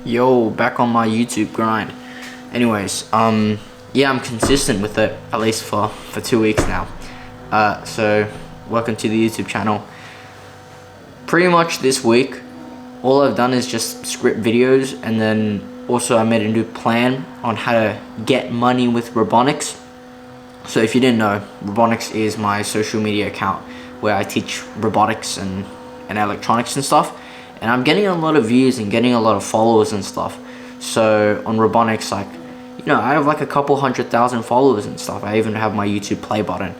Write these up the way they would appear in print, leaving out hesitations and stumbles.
Yo, back on my YouTube grind. Anyways, yeah, I'm consistent with it, at least for 2 weeks now. So welcome to the YouTube channel. Pretty much this week, all I've done is just script videos, and then also I made a new plan on how to get money with Robotics. So if you didn't know, Robotics is my social media account where I teach robotics and electronics and stuff. And I'm getting a lot of views and getting a lot of followers and stuff. So on Robotics, like, I have like a couple 100,000 followers and stuff. I even have my YouTube play button.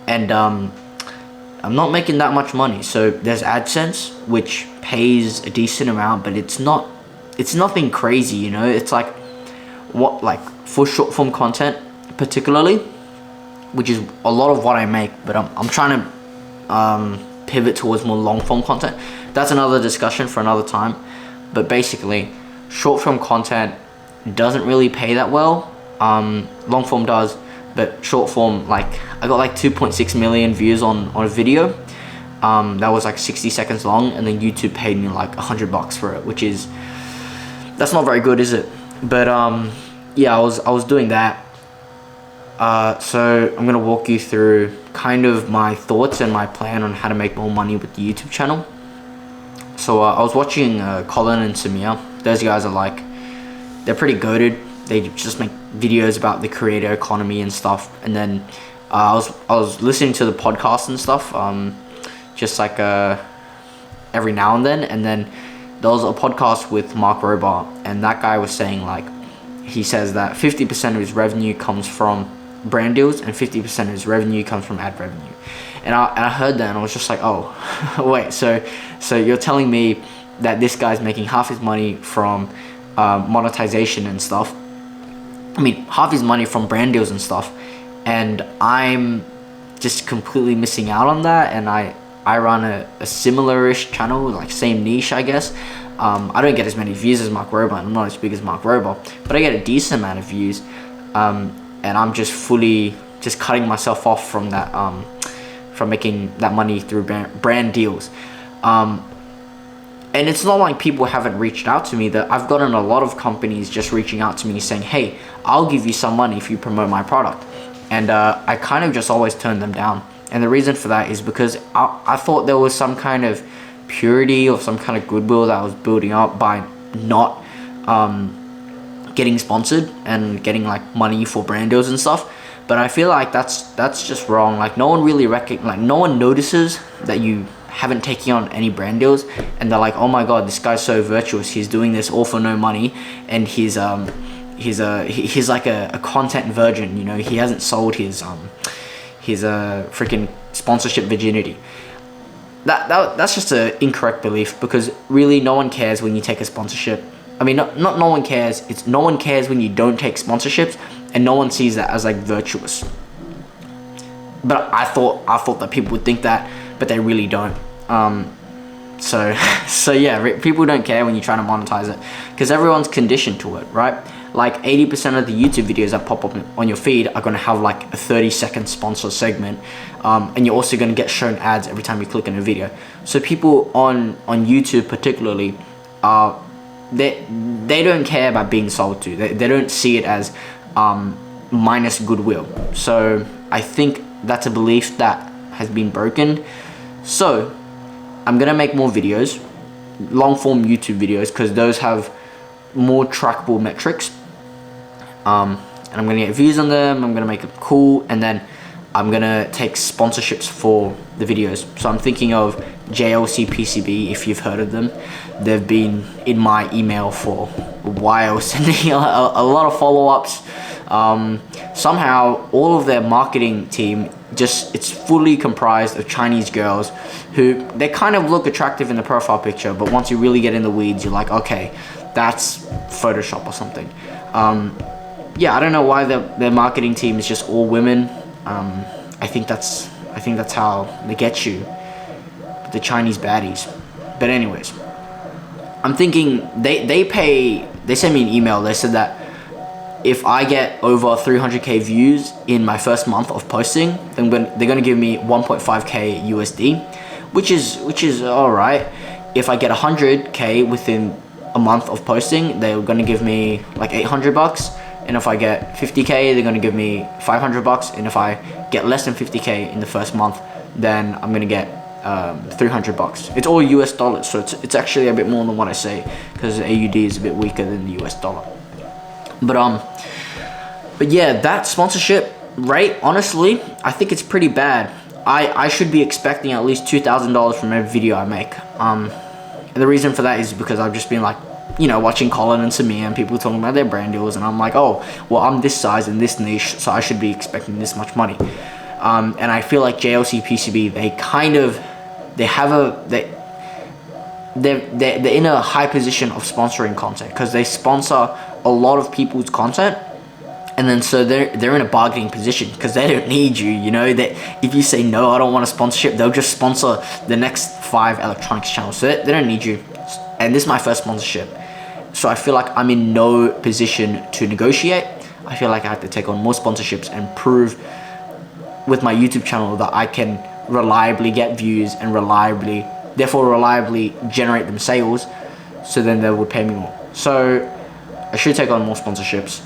And I'm not making that much money. So there's AdSense, which pays a decent amount, but it's nothing crazy, It's like for short form content particularly, which is a lot of what I make, but I'm trying to pivot towards more long form content. That's another discussion for another time. But basically, short form content doesn't really pay that well. Long form does, but short form, I got like 2.6 million views on a video that was like 60 seconds long, and then YouTube paid me like $100 for it, that's not very good, is it? But yeah, I was doing that. So I'm gonna walk you through kind of my thoughts and my plan on how to make more money with the YouTube channel. So I was watching Colin and Samir. Those guys are they're pretty goated. They just make videos about the creator economy and stuff. And then I was listening to the podcast and stuff, just every now and then. And then there was a podcast with Mark Robar, and that guy was saying he says that 50% of his revenue comes from brand deals and 50% of his revenue comes from ad revenue. And I heard that and I was just like, oh, wait, so you're telling me that this guy's making half his money from monetization and stuff. I mean, half his money from brand deals and stuff, and I'm just completely missing out on that. And I run a similar-ish channel, same niche, I guess. I don't get as many views as Mark Rober, and I'm not as big as Mark Rober, but I get a decent amount of views. And I'm just cutting myself off from that, from making that money through brand deals. And it's not like people haven't reached out to me. That I've gotten a lot of companies just reaching out to me saying, hey, I'll give you some money if you promote my product. And I kind of just always turn them down. And the reason for that is because I thought there was some kind of purity or some kind of goodwill that I was building up by not getting sponsored and getting money for brand deals and stuff. But I feel like that's just wrong. No one really no one notices that you haven't taken on any brand deals, and they're like, oh my god, this guy's so virtuous, he's doing this all for no money, and he's like a content virgin, he hasn't sold his freaking sponsorship virginity. That's just an incorrect belief, because really no one cares when you take a sponsorship. I mean, not no one cares. It's no one cares when you don't take sponsorships, and no one sees that as virtuous. But I thought that people would think that, but they really don't. So yeah, people don't care when you try to monetize it, because everyone's conditioned to it, right? 80% of the YouTube videos that pop up on your feed are going to have a 30-second sponsor segment, and you're also going to get shown ads every time you click on a video. So people on YouTube particularly, they don't care about being sold to. They don't see it as minus goodwill. So I think that's a belief that has been broken. So I'm gonna make more videos, long form YouTube videos, because those have more trackable metrics. And I'm gonna get views on them. I'm gonna make them cool, and then I'm gonna take sponsorships for the videos. So I'm thinking of JLC PCB, if you've heard of them. They've been in my email for a while, sending a lot of follow-ups. Somehow all of their marketing team, it's fully comprised of Chinese girls who, they kind of look attractive in the profile picture, but once you really get in the weeds, you're like, okay, that's Photoshop or something. Yeah, I don't know why their marketing team is just all women. I think that's how they get you, the Chinese baddies. But anyways, I'm thinking they sent me an email. They said that if I get over 300k views in my first month of posting, then they're gonna give me 1.5k USD, which is all right. If I get 100k within a month of posting, they're gonna give me like 800 bucks. And if I get 50k, they're gonna give me 500 bucks. And if I get less than 50k in the first month, then I'm gonna get 300 bucks. It's all US dollars, so it's actually a bit more than what I say, because the AUD is a bit weaker than the US dollar. But yeah, that sponsorship rate, honestly, I think it's pretty bad. I should be expecting at least $2,000 from every video I make. And the reason for that is because I've just been like, you know, watching Colin and Samir and people talking about their brand deals, and I'm like, oh, well, I'm this size in this niche, so I should be expecting this much money. And I feel like JLC PCB, they're in a high position of sponsoring content, because they sponsor a lot of people's content, and then so they're in a bargaining position, because they don't need you. You know, that if you say no, I don't want a sponsorship, they'll just sponsor the next 5 electronics channels. So they don't need you. And this is my first sponsorship, so I feel like I'm in no position to negotiate. I feel like I have to take on more sponsorships and prove with my YouTube channel that I can reliably get views and reliably generate them sales, so then they would pay me more. So I should take on more sponsorships,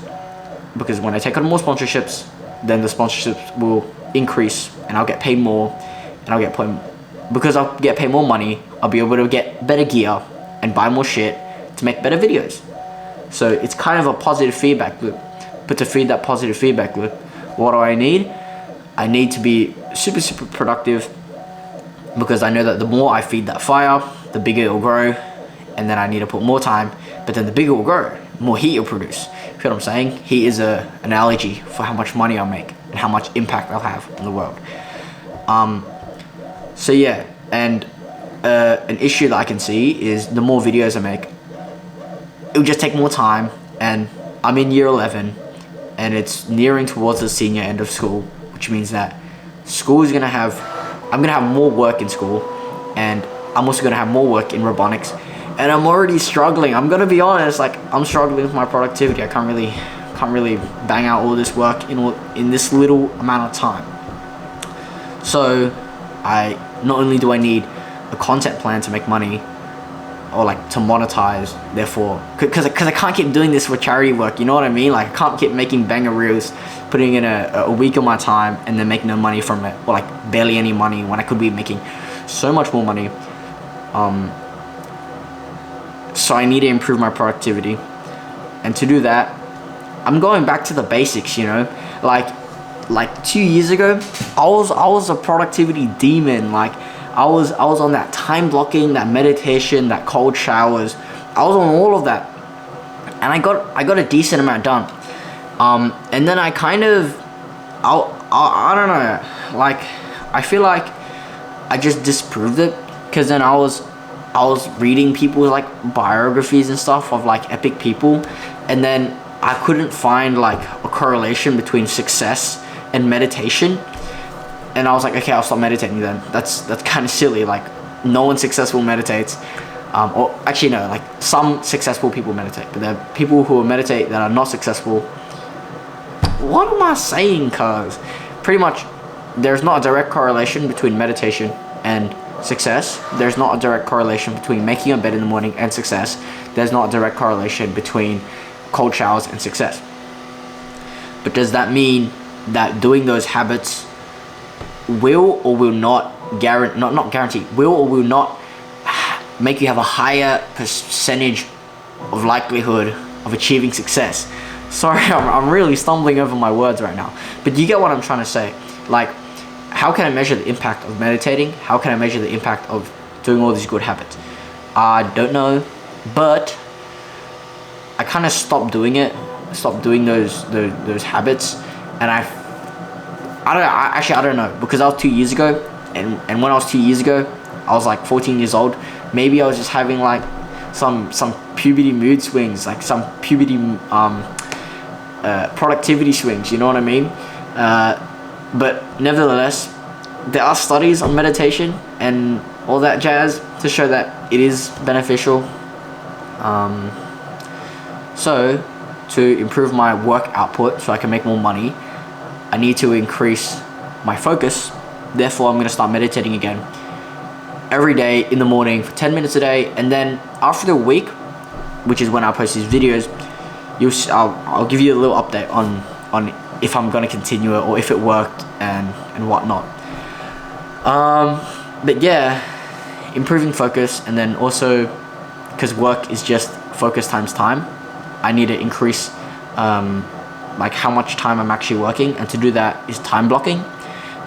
because when I take on more sponsorships, then the sponsorships will increase and I'll get paid more, and because I'll get paid more money, I'll be able to get better gear and buy more shit to make better videos. So it's kind of a positive feedback loop. But to feed that positive feedback loop, what do I need? I need to be super productive, because I know that the more I feed that fire, the bigger it will grow, and then I need to put more time, but then the bigger it will grow, the more heat it will produce. You feel what I'm saying? Heat is an analogy for how much money I'll make and how much impact I'll have on the world. So yeah, and an issue that I can see is the more videos I make, it will just take more time, and I'm in year 11, and it's nearing towards the senior end of school, which means that school is I'm gonna have more work in school, and I'm also gonna have more work in robotics, and I'm already struggling. I'm gonna be honest, like, I'm struggling with my productivity. I can't really bang out all this work in this little amount of time. So not only do I need a content plan to make money, or like to monetize, therefore, because I can't keep doing this for charity work, you know what I mean? Like, I can't keep making banger reels, putting in a week of my time, and then make no money from it, or like barely any money, when I could be making so much more money. So I need to improve my productivity, and to do that, I'm going back to the basics, you know? Like 2 years ago, I was a productivity demon. Like, I was on that time blocking, that meditation, that cold showers. I was on all of that, and I got a decent amount done. And then I don't know, like, I feel like I just disproved it, because then I was reading people's like biographies and stuff of like epic people, and then I couldn't find like a correlation between success and meditation. And I was like, okay, I'll stop meditating then. That's kind of silly. Like, no one successful meditates. Or actually, no, like, some successful people meditate, but there are people who meditate that are not successful. What am I saying, cuz? Pretty much, there's not a direct correlation between meditation and success. There's not a direct correlation between making a bed in the morning and success. There's not a direct correlation between cold showers and success. But does that mean that doing those habits will or will not will or will not make you have a higher percentage of likelihood of achieving success? Sorry, I'm really stumbling over my words right now, but you get what I'm trying to say. Like, how can I measure the impact of meditating? How can I measure the impact of doing all these good habits? I don't know, but I kind of stopped doing those habits, and I don't know, because I was 2 years ago, and when I was 2 years ago, I was like 14 years old. Maybe I was just having like some puberty mood swings, like some puberty productivity swings, you know what I mean? But nevertheless, there are studies on meditation and all that jazz to show that it is beneficial. So to improve my work output so I can make more money, I need to increase my focus. Therefore, I'm going to start meditating again every day in the morning for 10 minutes a day. And then after the week, which is when I post these videos, I'll give you a little update on if I'm gonna continue it or if it worked and whatnot. But yeah, improving focus, and then also because work is just focus times time, I need to increase like how much time I'm actually working, and to do that is time blocking.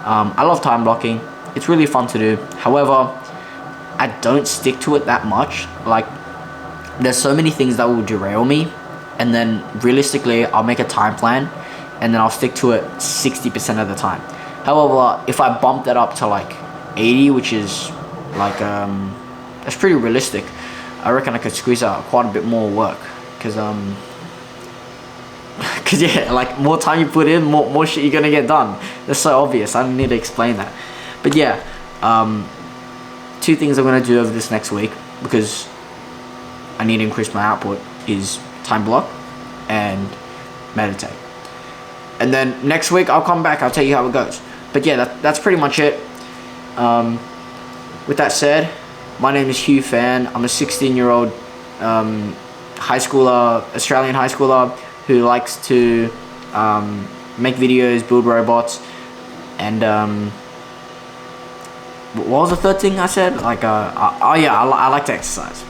I love time blocking. It's really fun to do. However, I don't stick to it that much. Like, there's so many things that will derail me, and then realistically I'll make a time plan and then I'll stick to it 60% of the time. However, if I bump that up to like 80, which is like that's pretty realistic, I reckon I could squeeze out quite a bit more work, because yeah, like more time you put in, more shit you're gonna get done. That's so obvious, I don't need to explain that. But yeah, 2 things I'm gonna do over this next week, because I need to increase my output, is time block and meditate. And then next week I'll come back, I'll tell you how it goes. But yeah, that's pretty much it. With that said, my name is Hugh Fan. I'm a 16-year-old high schooler, Australian high schooler, who likes to make videos, build robots, and what was the third thing I said? Like, oh yeah, I like to exercise.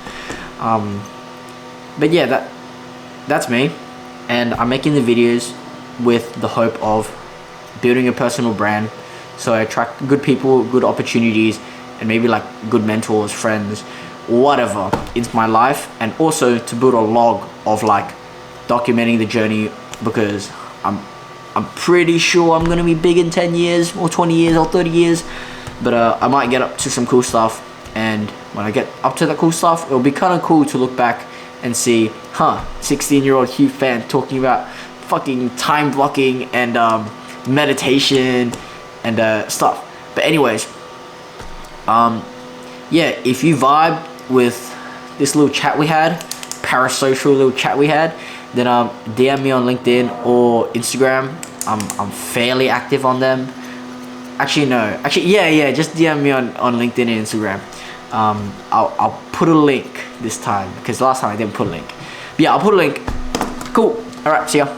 But yeah, that's me, and I'm making the videos with the hope of building a personal brand, so I attract good people, good opportunities, and maybe like good mentors, friends, whatever into my life, and also to build a log of like documenting the journey, because I'm pretty sure I'm gonna be big in 10 years or 20 years or 30 years, but I might get up to some cool stuff, and when I get up to that cool stuff, it'll be kind of cool to look back and see, 16-year-old Hugh Fan talking about fucking time blocking and meditation and stuff. But anyways, yeah, if you vibe with this little chat we had, parasocial little chat we had, then DM me on LinkedIn or Instagram. I'm fairly active on them. Actually, yeah, just DM me on LinkedIn and Instagram. I'll put a link this time, because last time I didn't put a link. But yeah, I'll put a link. Cool. Alright, see ya.